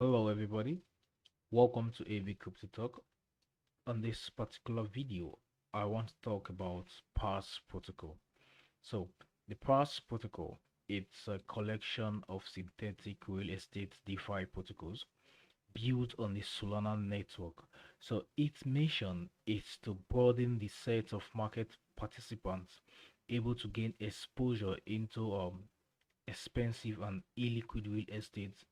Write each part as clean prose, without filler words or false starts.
Hello everybody, welcome to AV Crypto Talk. On this particular video, I want to talk about Parcl Protocol. So, the Parcl Protocol, it's a collection of synthetic real estate DeFi protocols built on the Solana network. So, its mission is to broaden the set of market participants able to gain exposure into expensive and illiquid real estate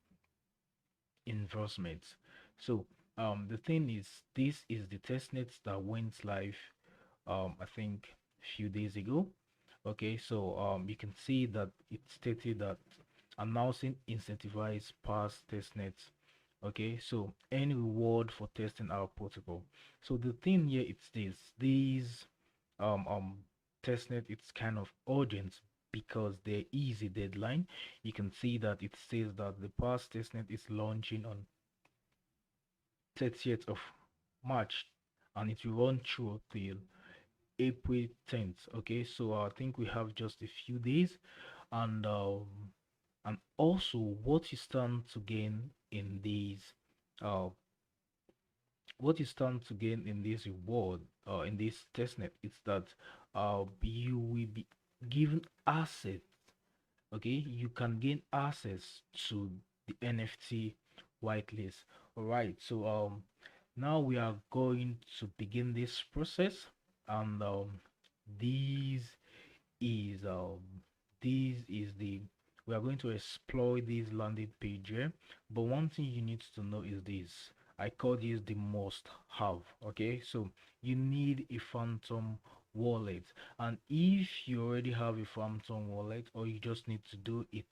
investments. So the thing is, this is the testnet that went live I think few days ago. Okay, so you can see that it stated that announcing incentivized past testnets. Okay, so any reward for testing our protocol. So the thing here it's this these testnet it's kind of urgent because there is a deadline. You can see that it says that the past testnet is launching on 30th of March and it will run through till April 10th. Okay, so I think we have just a few days, and also what you stand to gain in these uh what you stand to gain in this reward in this testnet is that you will be given assets. Okay, you can gain access to the NFT whitelist. All right, so now we are going to begin this process, and this is um this is the we are going to explore this landing page here. But one thing you need to know is this: I call this the must have. Okay, so you need a phantom wallet, and if you already have a phantom wallet, all you just need to do it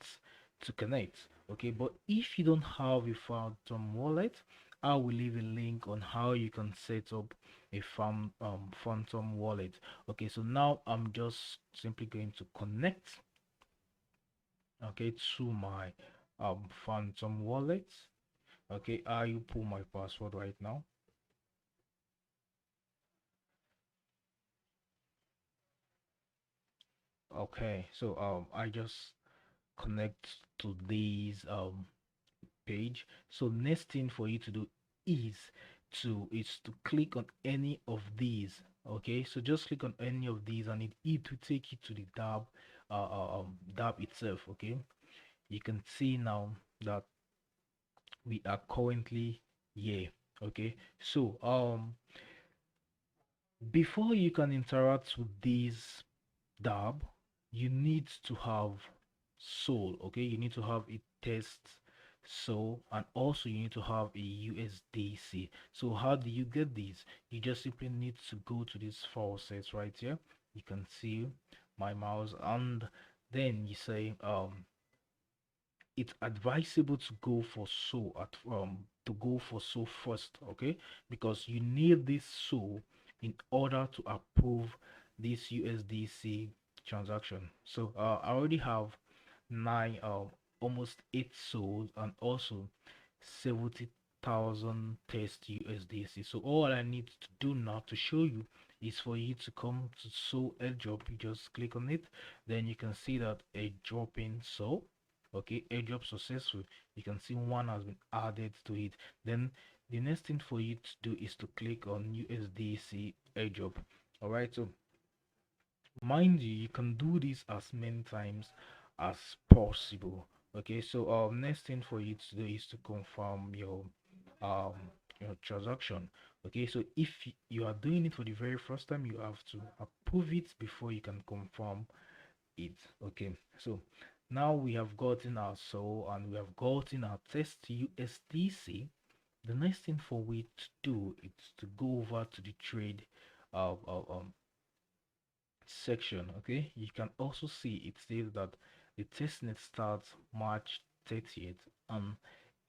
to connect. Okay, but if you don't have a phantom wallet, I will leave a link on how you can set up a phantom wallet. Okay, so now I'm just simply going to connect, okay, to my phantom wallet. Okay, I will pull my password right now. Okay, so I just connect to this page. So next thing for you to do is to click on any of these. Okay, so just click on any of these and it will take you to the dApp itself. Okay, you can see now that we are currently here. Okay, so before you can interact with this dApp, you need to have soul. Okay, you need to have a test soul, and also you need to have a USDC. So how do you get these? You just simply need to go to this file set right here. You can see my mouse, and then you say it's advisable to go for so first. Okay, because you need this so in order to approve this USDC transaction. So I already have nine almost 8 souls and also 70,000 test USDC. So all I need to do now to show you is for you to come to so airdrop. You just click on it, then you can see that a drop in. So okay, airdrop successful. You can see one has been added to it. Then the next thing for you to do is to click on USDC airdrop. All right, so mind you, you can do this as many times as possible. Okay, so next thing for you to do is to confirm um your transaction. Okay, so if you are doing it for the very first time, you have to approve it before you can confirm it. Okay, so now we have gotten our soul and we have gotten our test USDC. The next thing for we to do is to go over to the trade section. Okay, you can also see it says that the testnet starts March 30th and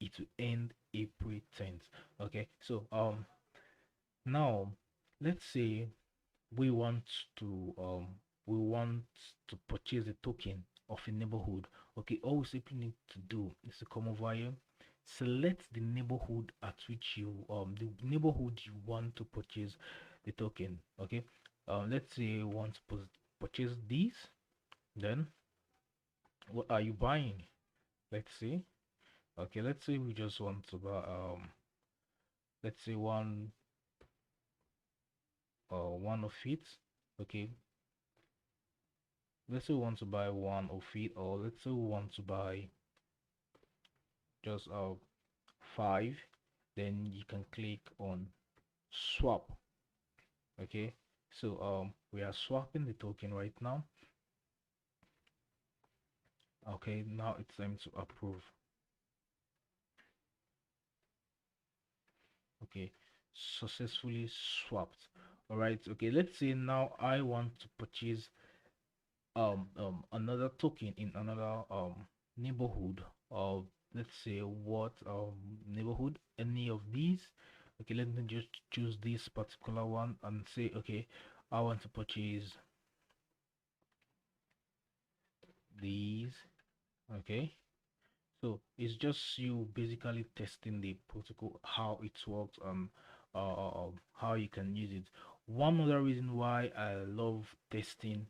it will end April 10th. Okay, so now let's say we want to um we want to purchase a token of a neighborhood. Okay, all we simply need to do is to come over here, select the neighborhood at which you the neighborhood you want to purchase the token. Okay, let's say you want to purchase these. Then what are you buying? Let's see. Okay, let's say we just want to buy let's say one of it. Okay, let's say we want to buy one of it, or let's say we want to buy just five. Then you can click on swap. Okay, so we are swapping the token right now. Okay, now it's time to approve. Okay, successfully swapped. All right, okay, let's say now I want to purchase another token in another neighborhood, or let's say what neighborhood, any of these. Okay, let me just choose this particular one and say, okay, I want to purchase these. Okay, so it's just you basically testing the protocol, how it works, how you can use it. One other reason why I love testing,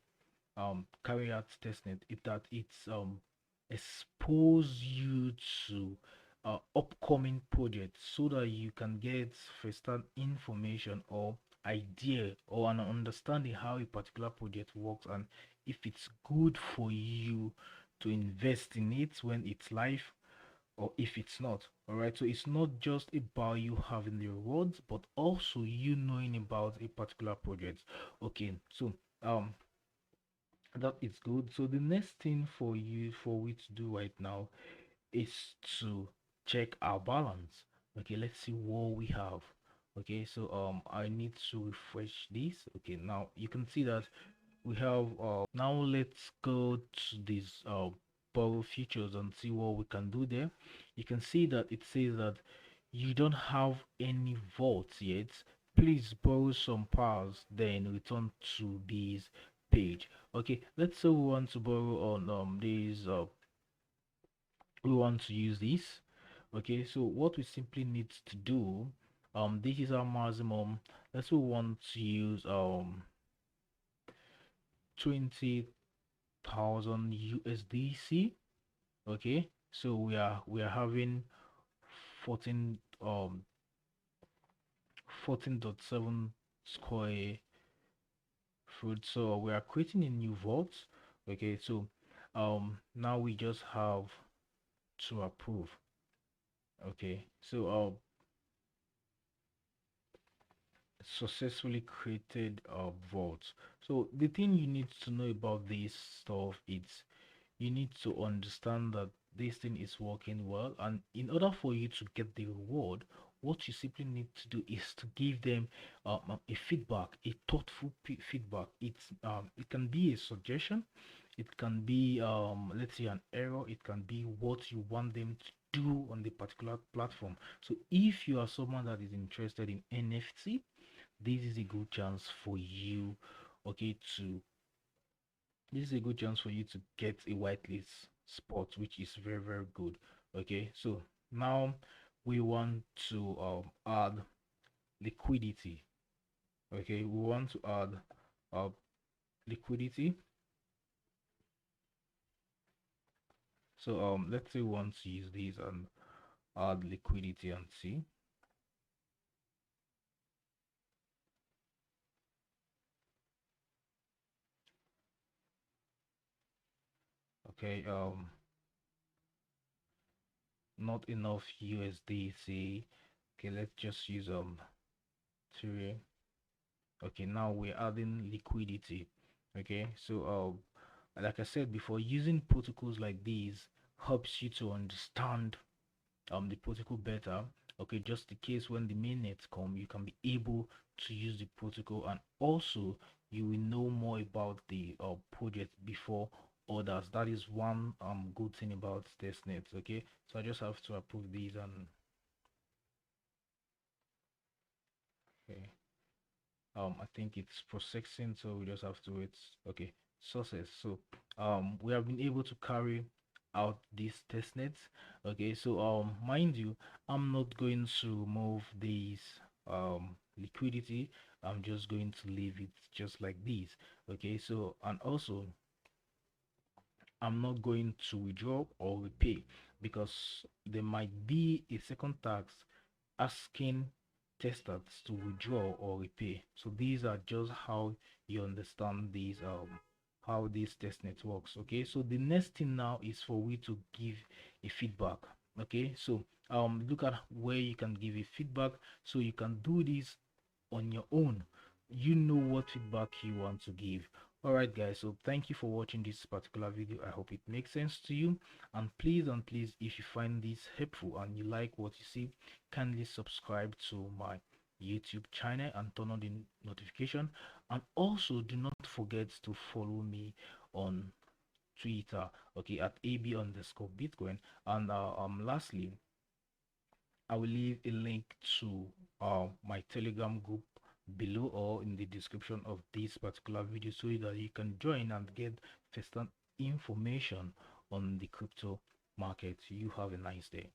carry out testnet, is that it's expose you to upcoming projects so that you can get first-hand information or idea or an understanding how a particular project works, and if it's good for you to invest in it when it's live, or if it's not. All right, so it's not just about you having the rewards, but also you knowing about a particular project. Okay, so that is good. So the next thing for we to do right now is to check our balance. Okay, let's see what we have. Okay, so I need to refresh this. Okay, now you can see that we have now let's go to this borrow features and see what we can do there. You can see that it says that you don't have any vaults yet. Please borrow some powers, then return to this page. Okay, let's say we want to borrow on this we want to use this. Okay, so what we simply need to do, this is our maximum. Let's say we want to use 20,000 USDC. Okay, so we are having 14 14.7 square foot, so we are creating a new vault. Okay, so now we just have to approve. Okay, so successfully created a vault. So the thing you need to know about this stuff is you need to understand that this thing is working well, and in order for you to get the reward, what you simply need to do is to give them a feedback, a thoughtful feedback. It can be a suggestion, it can be let's say an error, it can be what you want them to do on the particular platform. So if you are someone that is interested in NFT, this is a good chance for you, okay, to this is a good chance for you to get a whitelist spot, which is very, very good. Okay, so now we want to add liquidity. Okay, we want to add uh, liquidity. So let's say we want to use these and add liquidity and see. Okay, not enough USDC. Okay, let's just use 3. Okay, now we're adding liquidity. Okay, so like I said before, using protocols like these helps you to understand the protocol better. Okay, just in case when the mainnets come, you can be able to use the protocol, and also you will know more about the project before others. That is one good thing about testnet. Okay, so I just have to approve these, and okay, I think it's processing, so we just have to wait. Okay, success. So we have been able to carry out these test nets. Okay, so mind you, I'm not going to remove these liquidity. I'm just going to leave it just like this. Okay, so and also I'm not going to withdraw or repay. because there might be a second tax asking testers to withdraw or repay. So these are just how you understand these how this testnet works. Okay, so the next thing now is for we to give a feedback. Okay, so look at where you can give a feedback. So you can do this on your own. You know what feedback you want to give. All right, guys, so thank you for watching this particular video. I hope it makes sense to you, and please, if you find this helpful and you like what you see, kindly subscribe to my YouTube channel and turn on the notification, and also do not forget to follow me on Twitter, okay, at ab_bitcoin. And lastly, I will leave a link to my Telegram group below or in the description of this particular video, so that you can join and get first-hand information on the crypto market. You have a nice day.